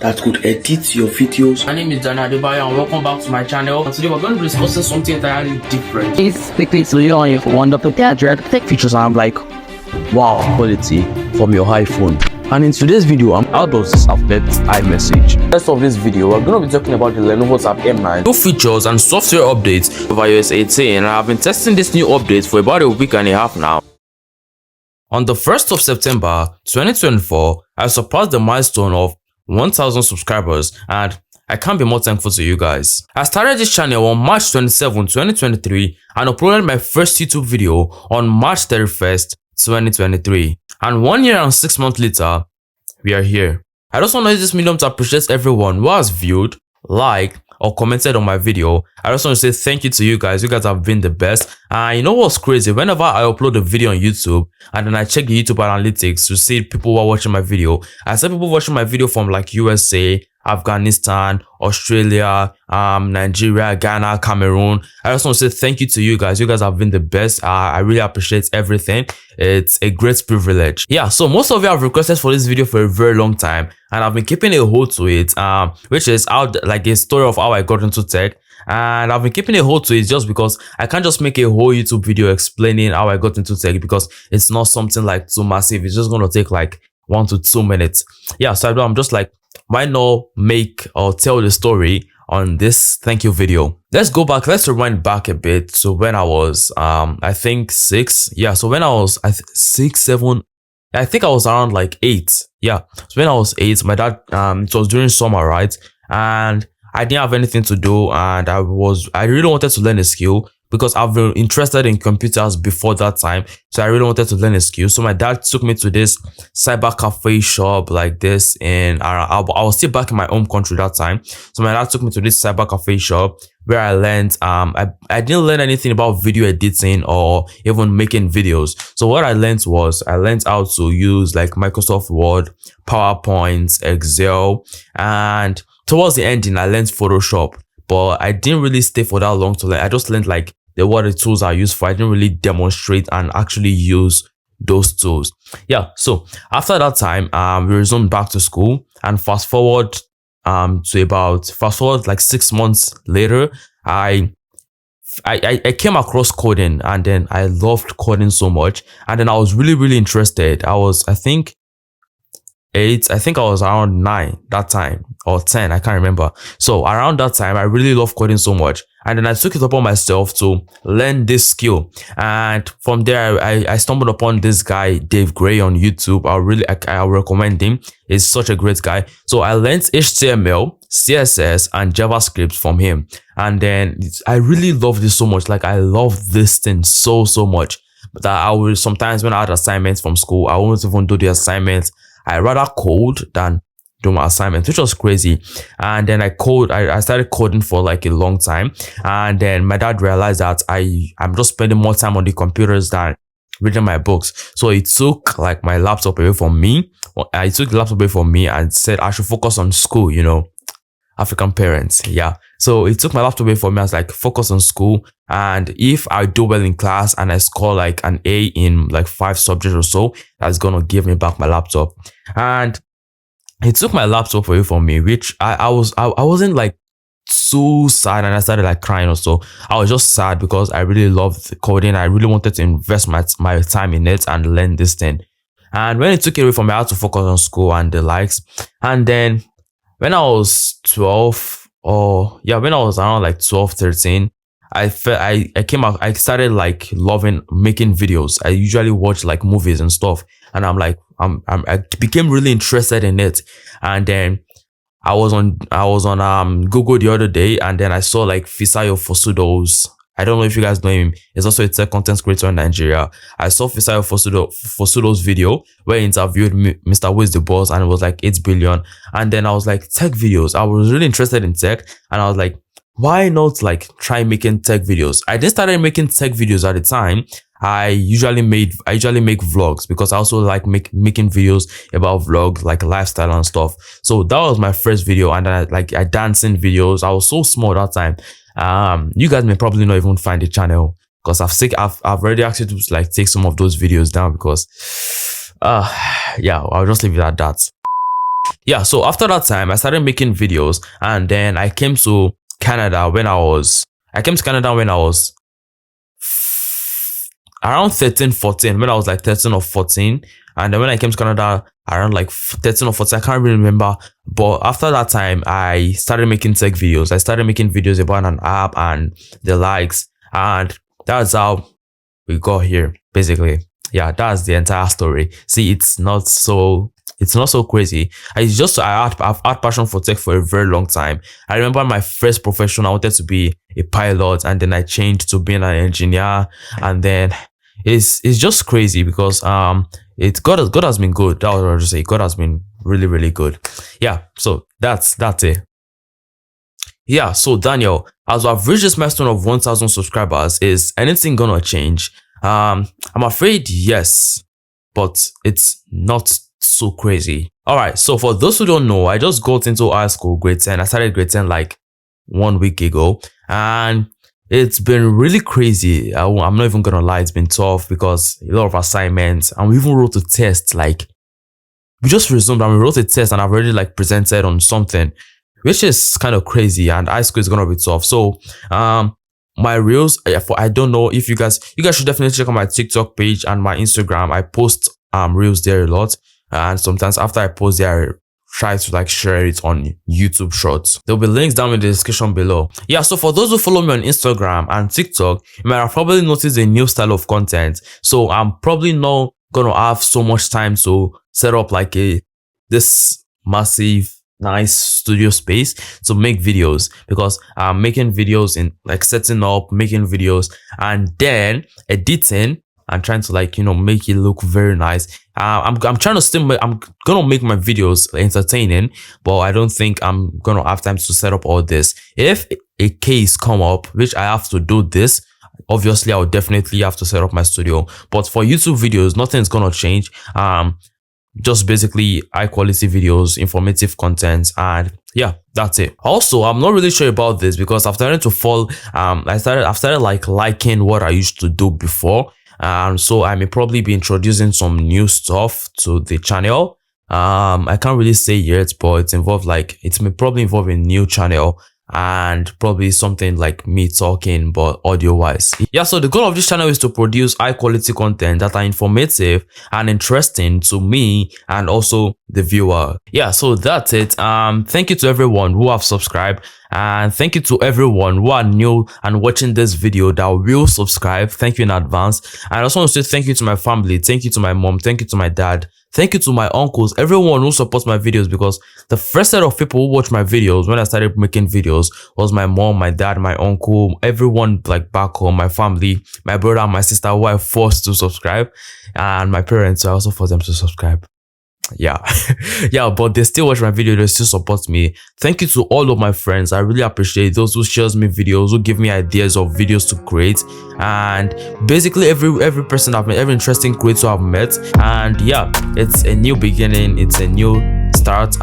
that could edit your videos. My name is Dana Adebayo and welcome back to my channel. And today we're going to be discussing something entirely different. It's quickly on your wonderful gadget tech features, and I'm like, wow, quality from your iPhone. And in today's video, how does this affect iMessage? Rest of this video, we're going to be talking about the Lenovo Tab M9, new features and software updates of iOS 18. And I've been testing this new update for about a week and a half now. On the 1st of September 2024, I surpassed the milestone of 1,000 subscribers, and I can't be more thankful to you guys. I started this channel on March 27, 2023 and uploaded my first YouTube video on March 31st, 2023. And 1 year and 6 months later, we are here. I just want to use this medium to appreciate everyone who has viewed, liked, or commented on my video. I just want to say thank you to you guys. You guys have been the best. And you know what's crazy? Whenever I upload a video on YouTube and then I check the YouTube analytics to see people who are watching my video, I see people watching my video from like USA, Afghanistan, Australia, Nigeria, Ghana, Cameroon. I just want to say thank you to you guys. You guys have been the best. I really appreciate everything. It's a great privilege. Yeah, so most of you have requested for this video for a very long time, and I've been keeping a hold to it, which is out like the story of how I got into tech. And I've been keeping a hold to it just because I can't just make a whole YouTube video explaining how I got into tech, because it's not something like too massive. It's just going to take like 1 to 2 minutes. Yeah, so I'm just like, why not make or tell the story on this thank you video? Let's go back. Let's rewind back a bit. So when I was I think 6. Yeah, so when I was 6, 7, I think I was around like 8. Yeah, so when I was 8, my dad it was during summer, right? And I didn't have anything to do, and I really wanted to learn a skill, because I've been interested in computers before that time. So I really wanted to learn a skill. So my dad took me to this cyber cafe shop like this, and I was still back in my home country that time. So my dad took me to this cyber cafe shop where I learned, I didn't learn anything about video editing or even making videos. So what I learned was, I learned how to use like Microsoft Word, PowerPoint, Excel, and towards the ending, I learned Photoshop. But I didn't really stay for that long to learn. I just learned like what the tools are used for. I didn't really demonstrate and actually use those tools. Yeah, so after that time, we resumed back to school, and fast forward like 6 months later, I came across coding, and then I loved coding so much, and then I was really interested. I think 8, I think I was around 9 that time, or 10, I can't remember. So around that time, I really loved coding so much, and then I took it upon myself to learn this skill. And from there, I stumbled upon this guy, Dave Gray, on YouTube. I recommend him. He's such a great guy. So I learned HTML, CSS, and JavaScript from him, and then I really loved this so much. Like, I love this thing so much that I would sometimes, when I had assignments from school, I wouldn't even do the assignments. I rather code than do my assignments, which was crazy. And then I started coding for like a long time, and then my dad realized that I'm just spending more time on the computers than reading my books. So he took like my laptop away from me. I took the laptop away from me and said I should focus on school, you know, African parents. Yeah, so he took my laptop away from me. I was like, focus on school, and if I do well in class and I score like an A in like 5 subjects or so, that's gonna give me back my laptop. And he took my laptop away from me, which I wasn't like so sad and I started like crying or so. I was just sad because I really loved coding. I really wanted to invest my time in it and learn this thing. And when he took it away from me, I had to focus on school and the likes. And then when I was 12, when I was around like 12, 13, I started like loving making videos. I usually watch like movies and stuff, and I became really interested in it. And then I was on Google the other day, and then I saw like Fisayo Fosudo's. I don't know if you guys know him. He's also a tech content creator in Nigeria. I saw Fisayo Fosudo's video where he interviewed Mr. Wiz the Boss, and it was like 8 billion. And then I was like, tech videos. I was really interested in tech, and I was like, why not like try making tech videos? I just started making tech videos at the time. I usually make vlogs, because I also like making videos about vlogs, like lifestyle and stuff. So that was my first video, and then I dancing videos. I was so small that time. You guys may probably not even find the channel, because I've already asked you to like take some of those videos down, because yeah, I'll just leave it at that. Yeah, so after that time, I started making videos, and then I came to Canada when I was around 13, 14, when I was like 13 or 14. And then when I came to Canada around like 13 or 14, I can't really remember. But after that time, I started making tech videos. I started making videos about an app and the likes. And that's how we got here, basically. Yeah, that's the entire story. See, it's not so crazy. I've had passion for tech for a very long time. I remember my first profession, I wanted to be a pilot, and then I changed to being an engineer. And then it's just crazy because God has been good. That was what I was just say. God has been really, really good. Yeah, so that's it. Yeah, so Daniel, as I've reached this milestone of 1,000 subscribers, is anything gonna change? I'm afraid yes, but it's not so crazy. All right, so for those who don't know, I just got into high school, grade 10. I started grade 10 like 1 week ago, and it's been really crazy. I'm not even gonna lie, it's been tough because a lot of assignments, and we even wrote a test. Like, we just resumed and we wrote a test, and I've already like presented on something, which is kind of crazy, and high school is gonna be tough. So my reels, I don't know if you guys should definitely check out my TikTok page and my Instagram. I post reels there a lot, and sometimes after I post there, I try to like share it on YouTube Shorts. There'll be links down in the description below. Yeah, so for those who follow me on Instagram and TikTok, you might have probably noticed a new style of content. So I'm probably not gonna have so much time to set up like this massive nice studio space to make videos, because I'm making videos in like setting up, making videos, and then editing and trying to like, you know, make it look very nice. I'm trying to I'm gonna make my videos entertaining, but I don't think I'm gonna have time to set up all this. If a case come up which I have to do this, obviously I would definitely have to set up my studio. But for YouTube videos, nothing's gonna change. Just basically high quality videos, informative content, and yeah, that's it. Also, I'm not really sure about this because I've started to fall I've started like liking what I used to do before, and so I may probably be introducing some new stuff to the channel. I can't really say yet, but it may probably involve a new channel, and probably something like me talking but audio wise. Yeah, so the goal of this channel is to produce high quality content that are informative and interesting to me and also the viewer. Yeah, so that's it. Thank you to everyone who have subscribed, and thank you to everyone who are new and watching this video that will subscribe. Thank you in advance. And I also want to say thank you to my family, thank you to my mom, thank you to my dad, thank you to my uncles, everyone who supports my videos, because the first set of people who watch my videos when I started making videos was my mom, my dad, my uncle, everyone like back home, my family, my brother and my sister who I forced to subscribe, and my parents, I also forced them to subscribe. Yeah. Yeah, but they still watch my video, they still support me. Thank you to all of my friends. I really appreciate those who shares me videos, who give me ideas of videos to create, and basically every person I've met, every interesting creator I've met. And yeah, it's a new beginning, it's a new start.